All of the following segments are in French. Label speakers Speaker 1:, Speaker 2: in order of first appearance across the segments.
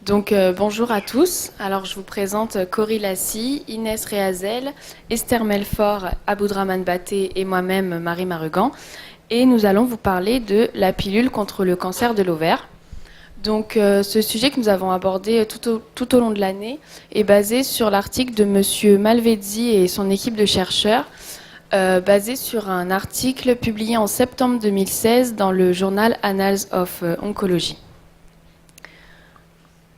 Speaker 1: Bonjour à tous. Alors, je vous présente Cory Lassi, Inès Réazel, Esther Melfort, Aboudraman Baté et moi-même, Marie Marugan. Et nous allons vous parler de la pilule contre le cancer de l'ovaire. Ce sujet que nous avons abordé tout au long de l'année est basé sur l'article de Monsieur Malvezzi et son équipe de chercheurs, basé sur un article publié en septembre 2016 dans le journal Annals of Oncology.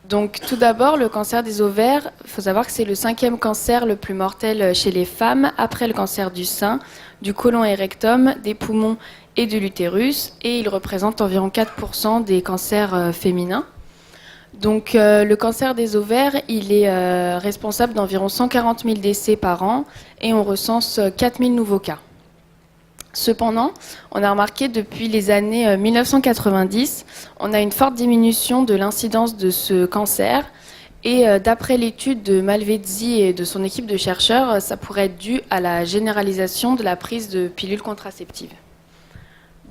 Speaker 1: Donc, tout d'abord, le cancer des ovaires, il faut savoir que c'est le 5e cancer le plus mortel chez les femmes, après le cancer du sein, du côlon et rectum, des poumons et de l'utérus, et il représente environ 4% des cancers féminins. Le cancer des ovaires, il est responsable d'environ 140 000 décès par an, et on recense 4 000 nouveaux cas. Cependant, on a remarqué depuis les années 1990, on a une forte diminution de l'incidence de ce cancer. Et d'après l'étude de Malvezzi et de son équipe de chercheurs, ça pourrait être dû à la généralisation de la prise de pilules contraceptives.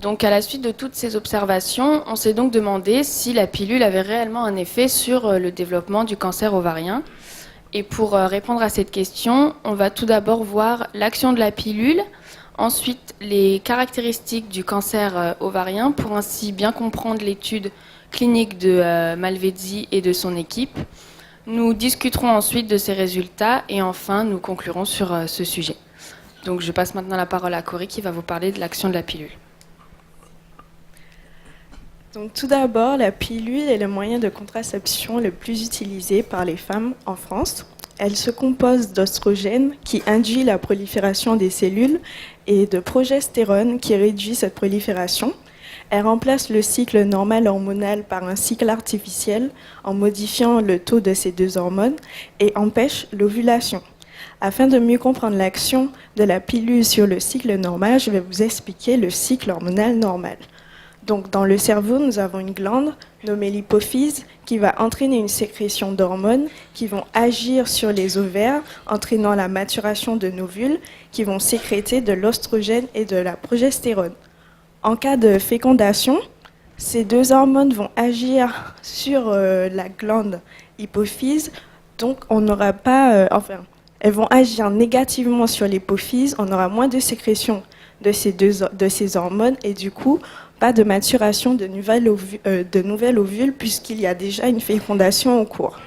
Speaker 1: Donc à la suite de toutes ces observations, on s'est donc demandé si la pilule avait réellement un effet sur le développement du cancer ovarien. Et pour répondre à cette question, on va tout d'abord voir l'action de la pilule. Ensuite, les caractéristiques du cancer ovarien pour ainsi bien comprendre l'étude clinique de Malvezzi et de son équipe. Nous discuterons ensuite de ces résultats et enfin, nous conclurons sur ce sujet. Donc, je passe maintenant la parole à Cory qui va vous parler de l'action de la pilule.
Speaker 2: Donc, tout d'abord, la pilule est le moyen de contraception le plus utilisé par les femmes en France. Elle se compose d'oestrogène qui induit la prolifération des cellules et de progestérone qui réduit cette prolifération. Elle remplace le cycle normal hormonal par un cycle artificiel en modifiant le taux de ces deux hormones et empêche l'ovulation. Afin de mieux comprendre l'action de la pilule sur le cycle normal, je vais vous expliquer le cycle hormonal normal. Donc, dans le cerveau, nous avons une glande nommée l'hypophyse qui va entraîner une sécrétion d'hormones qui vont agir sur les ovaires, entraînant la maturation de novules qui vont sécréter de l'oestrogène et de la progestérone. En cas de fécondation, ces deux hormones vont agir sur la glande hypophyse, donc on n'aura pas, elles vont agir négativement sur l'hypophyse, on aura moins de sécrétion de ces hormones et du coup, pas de maturation de nouvelles ovules puisqu'il y a déjà une fécondation en cours.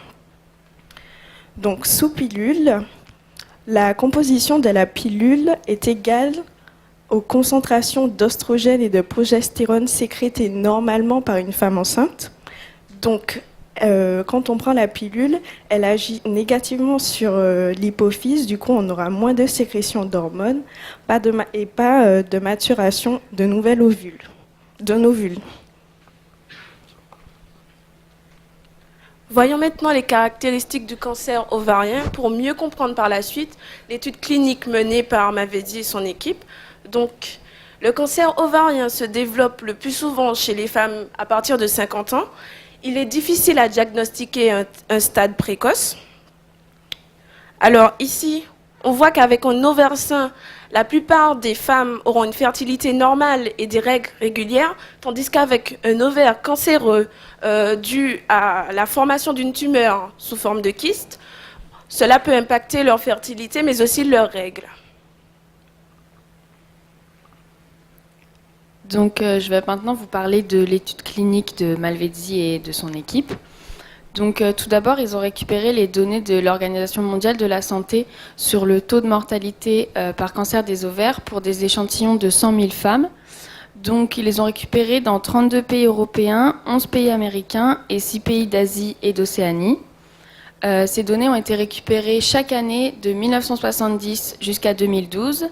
Speaker 2: Donc, sous pilule, la composition de la pilule est égale aux concentrations d'oestrogène et de progestérone sécrétées normalement par une femme enceinte. Donc, quand on prend la pilule, elle agit négativement sur l'hypophyse. Du coup, on aura moins de sécrétion d'hormones et pas de maturation de nouvelles ovules. D'un ovule.
Speaker 3: Voyons maintenant les caractéristiques du cancer ovarien pour mieux comprendre par la suite l'étude clinique menée par Malvezzi et son équipe. Donc, le cancer ovarien se développe le plus souvent chez les femmes à partir de 50 ans. Il est difficile à diagnostiquer un stade précoce. Alors ici, on voit qu'avec un ovaire sain, la plupart des femmes auront une fertilité normale et des règles régulières, tandis qu'avec un ovaire cancéreux dû à la formation d'une tumeur sous forme de kyste, cela peut impacter leur fertilité, mais aussi leurs règles.
Speaker 1: Je vais maintenant vous parler de l'étude clinique de Malvezzi et de son équipe. Tout d'abord, ils ont récupéré les données de l'Organisation mondiale de la santé sur le taux de mortalité par cancer des ovaires pour des échantillons de 100 000 femmes. Ils les ont récupérés dans 32 pays européens, 11 pays américains et 6 pays d'Asie et d'Océanie. Ces données ont été récupérées chaque année de 1970 jusqu'à 2012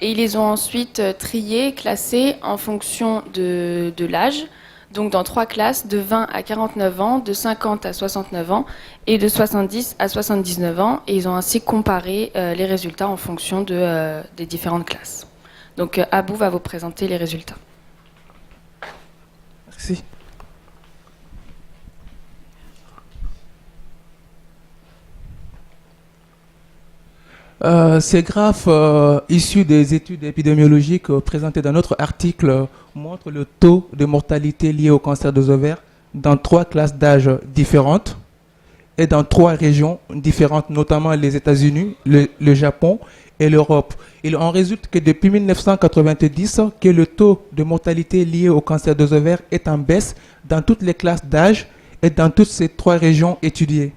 Speaker 1: et ils les ont ensuite triées, classées en fonction de l'âge. Donc dans 3 classes, de 20 à 49 ans, de 50 à 69 ans et de 70 à 79 ans. Et ils ont ainsi comparé les résultats en fonction des différentes classes. Donc Abou va vous présenter les résultats.
Speaker 4: Merci. Ces graphes issus des études épidémiologiques présentées dans notre article montrent le taux de mortalité lié au cancer des ovaires dans 3 classes d'âge différentes. est dans 3 régions différentes, notamment les États-Unis, le Japon et l'Europe. Il en résulte que depuis 1990, que le taux de mortalité lié au cancer des ovaires est en baisse dans toutes les classes d'âge et dans toutes ces 3 régions étudiées.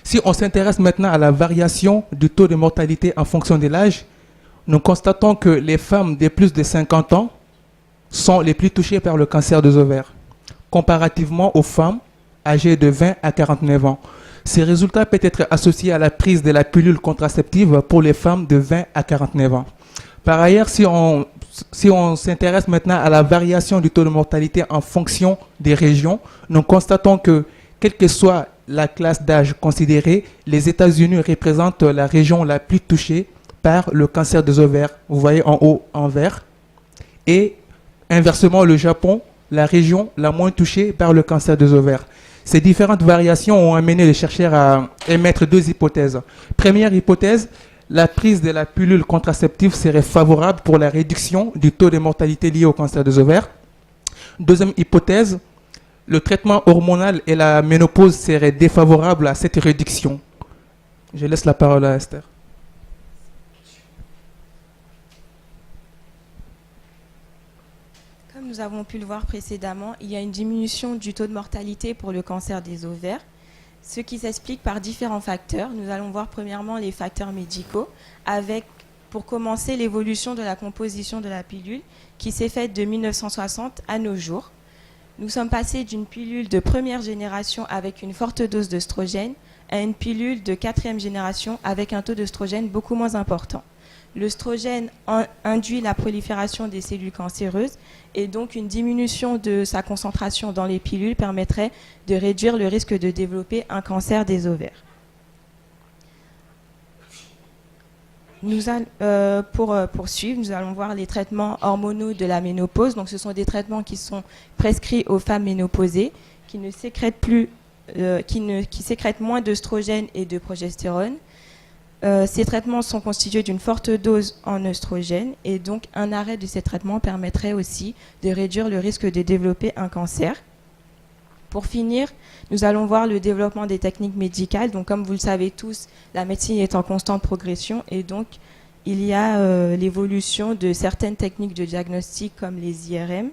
Speaker 4: Si on s'intéresse maintenant à la variation du taux de mortalité en fonction de l'âge, nous constatons que les femmes de plus de 50 ans sont les plus touchées par le cancer des ovaires, comparativement aux femmes âgées de 20 à 49 ans. Ces résultats peuvent être associés à la prise de la pilule contraceptive pour les femmes de 20 à 49 ans. Par ailleurs, si on s'intéresse maintenant à la variation du taux de mortalité en fonction des régions, nous constatons que, quelle que soit la classe d'âge considérée, les États-Unis représentent la région la plus touchée par le cancer des ovaires. Vous voyez en haut en vert. Et inversement, le Japon, la région la moins touchée par le cancer des ovaires. Ces différentes variations ont amené les chercheurs à émettre 2 hypothèses. Première hypothèse, la prise de la pilule contraceptive serait favorable pour la réduction du taux de mortalité lié au cancer des ovaires. Deuxième hypothèse, le traitement hormonal et la ménopause seraient défavorables à cette réduction. Je laisse la parole à Esther.
Speaker 5: Comme nous avons pu le voir précédemment, il y a une diminution du taux de mortalité pour le cancer des ovaires, ce qui s'explique par différents facteurs. Nous allons voir premièrement les facteurs médicaux, avec, pour commencer, l'évolution de la composition de la pilule qui s'est faite de 1960 à nos jours. Nous sommes passés d'une pilule de première génération avec une forte dose d'œstrogène à une pilule de 4e génération avec un taux d'œstrogène beaucoup moins important. L'œstrogène induit la prolifération des cellules cancéreuses et donc une diminution de sa concentration dans les pilules permettrait de réduire le risque de développer un cancer des ovaires. Pour poursuivre, nous allons voir les traitements hormonaux de la ménopause. Donc, ce sont des traitements qui sont prescrits aux femmes ménopausées, qui sécrètent moins d'œstrogène et de progestérone. Ces traitements sont constitués d'une forte dose en œstrogène et donc un arrêt de ces traitements permettrait aussi de réduire le risque de développer un cancer. Pour finir, nous allons voir le développement des techniques médicales. Donc, comme vous le savez tous, la médecine est en constante progression et donc il y a l'évolution de certaines techniques de diagnostic comme les IRM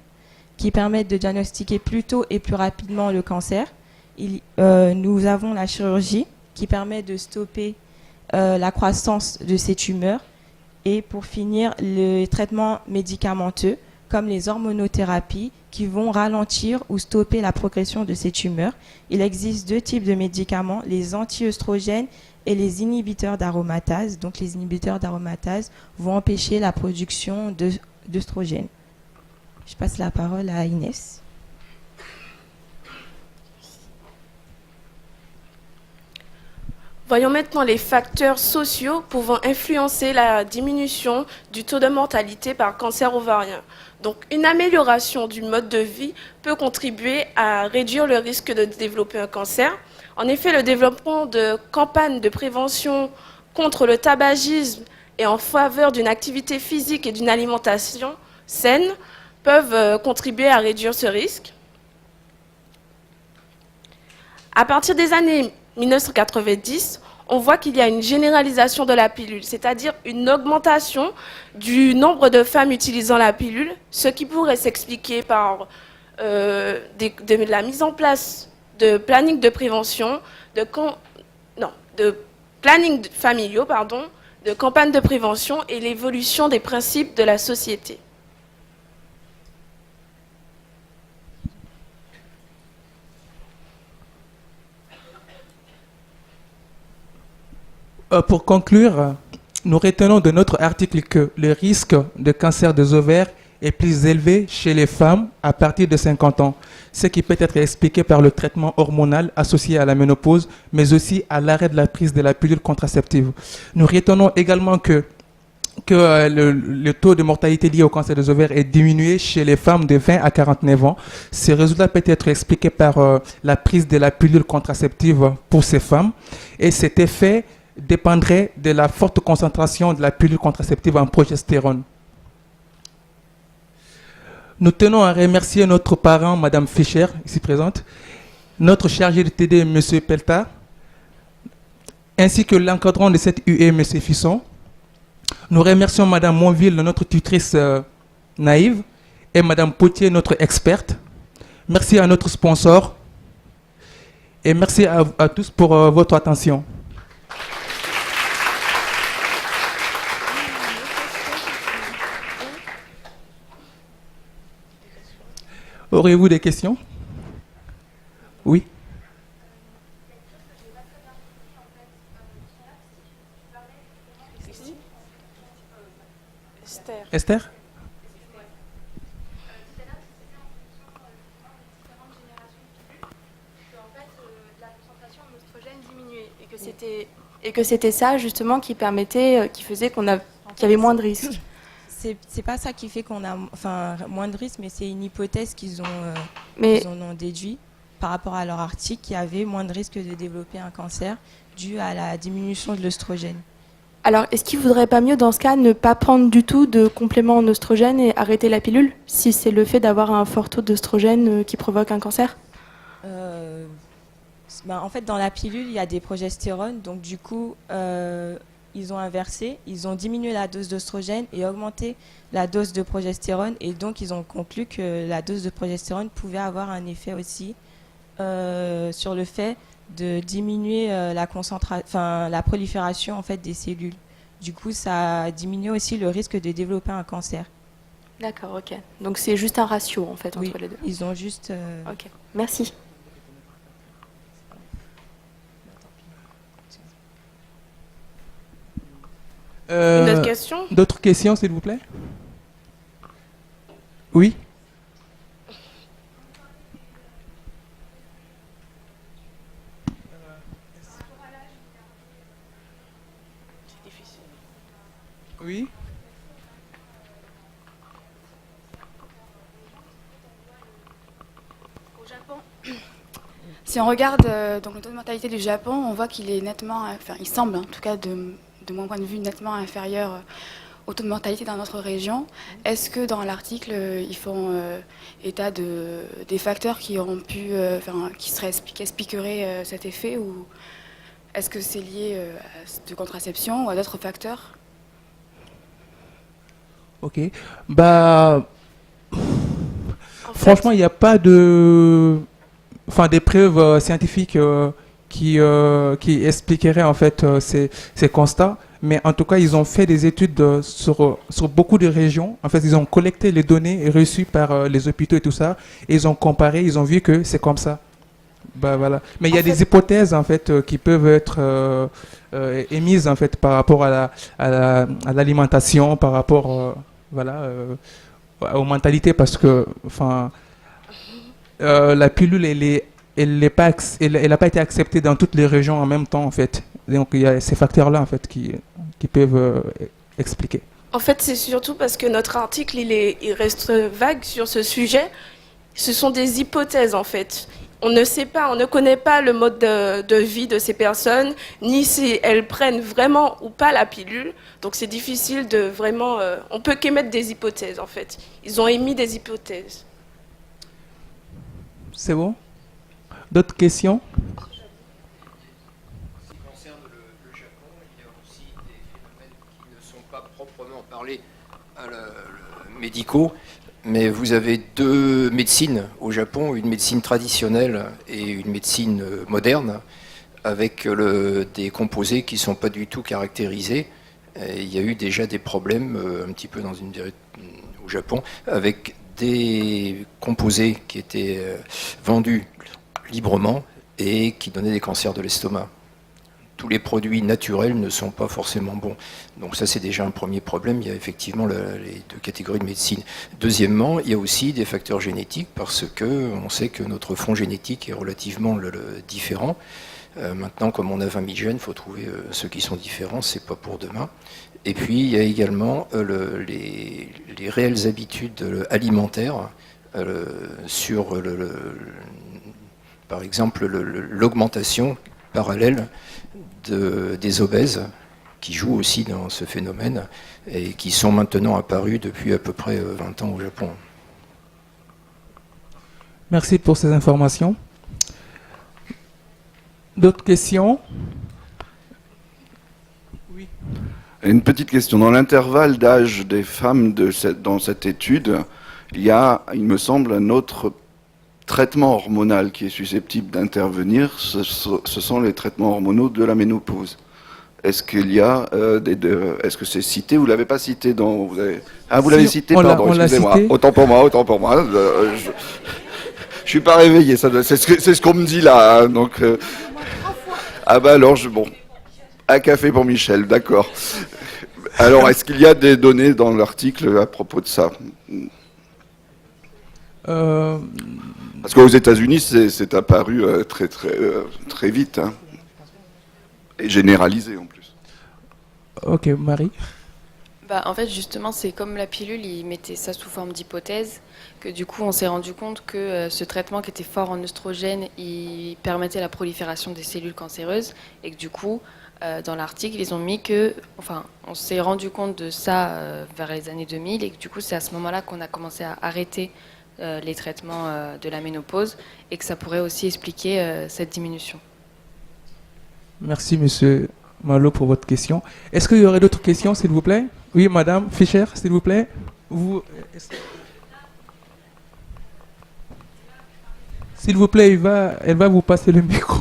Speaker 5: qui permettent de diagnostiquer plus tôt et plus rapidement le cancer. Nous avons la chirurgie qui permet de stopper la croissance de ces tumeurs et pour finir, les traitements médicamenteux comme les hormonothérapies qui vont ralentir ou stopper la progression de ces tumeurs. Il existe 2 types de médicaments, les anti-œstrogènes et les inhibiteurs d'aromatase. Donc les inhibiteurs d'aromatase vont empêcher la production d'œstrogènes. Je passe la parole à Inès.
Speaker 3: Voyons maintenant les facteurs sociaux pouvant influencer la diminution du taux de mortalité par cancer ovarien. Donc, une amélioration du mode de vie peut contribuer à réduire le risque de développer un cancer. En effet, le développement de campagnes de prévention contre le tabagisme et en faveur d'une activité physique et d'une alimentation saine peuvent contribuer à réduire ce risque. À partir des années 1990, on voit qu'il y a une généralisation de la pilule, c'est-à-dire une augmentation du nombre de femmes utilisant la pilule, ce qui pourrait s'expliquer par de la mise en place de plannings de prévention, de plannings familiaux, de campagnes de prévention et l'évolution des principes de la société.
Speaker 4: Pour conclure, nous retenons de notre article que le risque de cancer des ovaires est plus élevé chez les femmes à partir de 50 ans, ce qui peut être expliqué par le traitement hormonal associé à la ménopause, mais aussi à l'arrêt de la prise de la pilule contraceptive. Nous retenons également que le taux de mortalité lié au cancer des ovaires est diminué chez les femmes de 20 à 49 ans. Ce résultat peut être expliqué par la prise de la pilule contraceptive pour ces femmes et cet effet dépendrait de la forte concentration de la pilule contraceptive en progestérone. Nous tenons à remercier notre parent, Madame Fischer, ici présente, notre chargé de TD, M. Pelta, ainsi que l'encadrant de cette UE, M. Fisson. Nous remercions Mme Monville, notre tutrice naïve, et Mme Potier, notre experte. Merci à notre sponsor. Et merci à tous pour votre attention. Auriez-vous des questions? Oui. Esther?
Speaker 6: Et que c'était ça justement qui permettait, qui faisait qu'il y avait moins de risques.
Speaker 5: C'est pas ça qui fait qu'on a moins de risques, mais c'est une hypothèse qu'ils ont, en ont déduit par rapport à leur article, qu'il y avait moins de risques de développer un cancer dû à la diminution de l'œstrogène.
Speaker 6: Alors, est-ce qu'il ne vaudrait pas mieux, dans ce cas, ne pas prendre du tout de complément en oestrogène et arrêter la pilule, si c'est le fait d'avoir un fort taux d'oestrogène qui provoque un cancer?
Speaker 5: En fait, dans la pilule, il y a des progestérones, donc du coup, ils ont inversé, ils ont diminué la dose d'oestrogène et augmenté la dose de progestérone, et donc ils ont conclu que la dose de progestérone pouvait avoir un effet aussi sur le fait de diminuer la prolifération en fait des cellules. Du coup, ça a diminué aussi le risque de développer un cancer.
Speaker 6: D'accord, ok. Donc c'est juste un ratio en fait entre les deux.
Speaker 5: Ils ont juste.
Speaker 6: Ok, merci.
Speaker 3: Une autre question?
Speaker 4: D'autres questions, s'il vous plaît? Oui? Oui?
Speaker 7: Au Japon, si on regarde donc le taux de mortalité du Japon, on voit qu'il est nettement, il semble en tout cas de mon point de vue nettement inférieur au taux de mortalité dans notre région. Est-ce que dans l'article ils font état des facteurs qui auront pu, qui expliqueraient cet effet, ou est-ce que c'est lié à cette contraception ou à d'autres facteurs?
Speaker 4: Ok. Franchement, il n'y a pas des preuves scientifiques qui expliqueraient en fait ces constats. Mais en tout cas, ils ont fait des études sur beaucoup de régions. En fait, ils ont collecté les données reçues par les hôpitaux et tout ça. Et ils ont comparé, ils ont vu que c'est comme ça. Voilà. Mais il y a des hypothèses en fait qui peuvent être émises en fait par rapport à l'alimentation, par rapport aux mentalités, parce que la pilule elle n'a pas été acceptée dans toutes les régions en même temps en fait. Donc il y a ces facteurs-là en fait qui peuvent expliquer.
Speaker 3: En fait, c'est surtout parce que notre article il reste vague sur ce sujet. Ce sont des hypothèses en fait. On ne sait pas, on ne connaît pas le mode de vie de ces personnes, ni si elles prennent vraiment ou pas la pilule. Donc c'est difficile de vraiment... on peut qu'émettre des hypothèses en fait. Ils ont émis des hypothèses.
Speaker 4: C'est bon? D'autres questions?
Speaker 8: En ce qui concerne le Japon, il y a aussi des phénomènes qui ne sont pas proprement parlés médicaux. Mais vous avez deux médecines au Japon, une médecine traditionnelle et une médecine moderne, avec des composés qui ne sont pas du tout caractérisés. Et il y a eu déjà des problèmes un petit peu au Japon, avec des composés qui étaient vendus librement et qui donnaient des cancers de l'estomac. Tous les produits naturels ne sont pas forcément bons. Donc ça, c'est déjà un premier problème. Il y a effectivement les deux catégories de médecine. Deuxièmement, il y a aussi des facteurs génétiques, parce qu'on sait que notre fond génétique est relativement différent. Maintenant, comme on a 20 000 gènes, il faut trouver ceux qui sont différents, c'est pas pour demain. Et puis, il y a également les réelles habitudes alimentaires sur, par exemple, l'augmentation parallèle des obèses qui jouent aussi dans ce phénomène et qui sont maintenant apparus depuis à peu près 20 ans au Japon.
Speaker 4: Merci pour ces informations. D'autres questions?
Speaker 9: Une petite question. Dans l'intervalle d'âge des femmes dans cette étude, il y a, il me semble, un autre traitement hormonal qui est susceptible d'intervenir. Ce sont les traitements hormonaux de la ménopause. Est-ce qu'il y a est-ce que c'est cité? Vous l'avez pas cité dans. Vous l'avez cité. Pardon. Excusez-moi.
Speaker 4: Cité.
Speaker 9: Autant pour moi. Je suis pas réveillé. C'est ce qu'on me dit là. Hein, donc. Alors bon. Un café pour Michel, d'accord. Alors, est-ce qu'il y a des données dans l'article à propos de ça? Parce qu'aux États-Unis, c'est apparu très vite, hein, et généralisé en plus.
Speaker 4: Ok, Marie.
Speaker 1: En fait, justement, c'est comme la pilule, ils mettaient ça sous forme d'hypothèse, que du coup, on s'est rendu compte que ce traitement qui était fort en œstrogène, il permettait la prolifération des cellules cancéreuses, et que du coup, dans l'article, ils ont mis que, on s'est rendu compte de ça vers les années 2000, et que du coup, c'est à ce moment-là qu'on a commencé à arrêter les traitements de la ménopause, et que ça pourrait aussi expliquer cette diminution.
Speaker 4: Merci, monsieur Malo, pour votre question. Est-ce qu'il y aurait d'autres questions, s'il vous plaît? Oui, madame Fischer, s'il vous plaît. S'il vous plaît, elle va vous passer le micro.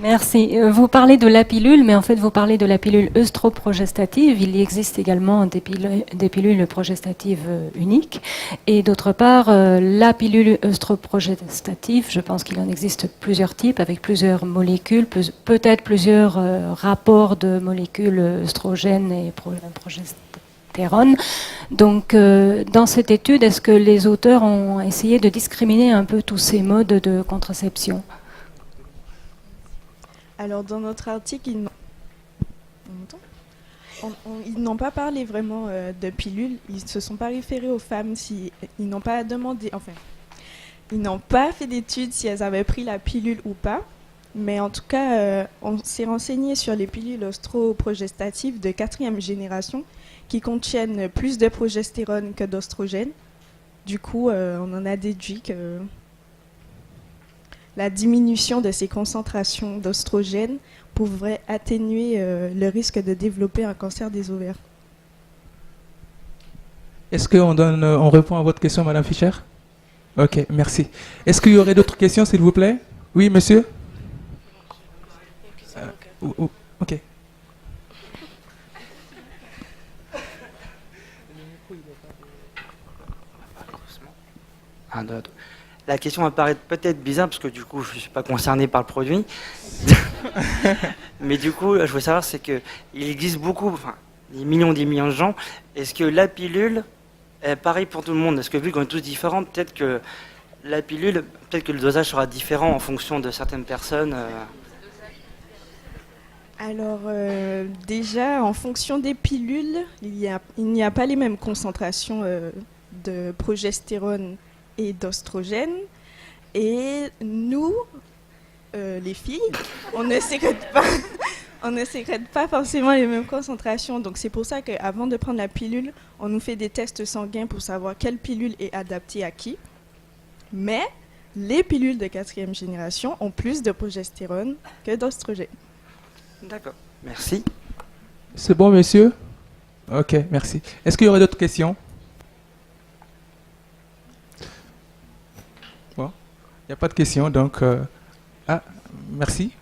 Speaker 10: Merci. Vous parlez de la pilule, mais en fait, vous parlez de la pilule œstroprogestative. Il existe également des pilules progestatives uniques. Et d'autre part, la pilule œstroprogestative, je pense qu'il en existe plusieurs types, avec plusieurs molécules, peut-être plusieurs rapports de molécules œstrogènes et progestérone. Donc, dans cette étude, est-ce que les auteurs ont essayé de discriminer un peu tous ces modes de contraception ?
Speaker 2: Alors, dans notre article, ils n'ont pas parlé vraiment de pilules. Ils ne se sont pas référés aux femmes. Ils n'ont pas demandé, ils n'ont pas fait d'études si elles avaient pris la pilule ou pas. Mais en tout cas, on s'est renseigné sur les pilules œstroprogestatives de 4e génération qui contiennent plus de progestérone que d'oestrogène. Du coup, on en a déduit que la diminution de ces concentrations d'oestrogène pourrait atténuer le risque de développer un cancer des ovaires.
Speaker 4: Est-ce qu'on répond à votre question, madame Fischer? Ok, merci. Est-ce qu'il y aurait d'autres questions, s'il vous plaît? Oui, monsieur? Ok.
Speaker 11: La question va paraître peut-être bizarre parce que du coup je ne suis pas concerné par le produit. Mais du coup je veux savoir, c'est qu'il existe beaucoup, des millions de gens. Est-ce que la pilule est pareil pour tout le monde? Est-ce que vu qu'on est tous différents, peut-être que la pilule, peut-être que le dosage sera différent en fonction de certaines personnes
Speaker 2: Alors déjà, en fonction des pilules, il n'y a pas les mêmes concentrations de progestérone et d'oestrogène. Et nous, les filles, on ne sécrète pas forcément les mêmes concentrations. Donc c'est pour ça qu'avant de prendre la pilule, on nous fait des tests sanguins pour savoir quelle pilule est adaptée à qui. Mais les pilules de 4e génération ont plus de progestérone que d'oestrogène. D'accord,
Speaker 11: merci.
Speaker 4: C'est bon, monsieur? Ok, merci. Est-ce qu'il y aurait d'autres questions? Bon, il n'y a pas de questions, donc... merci.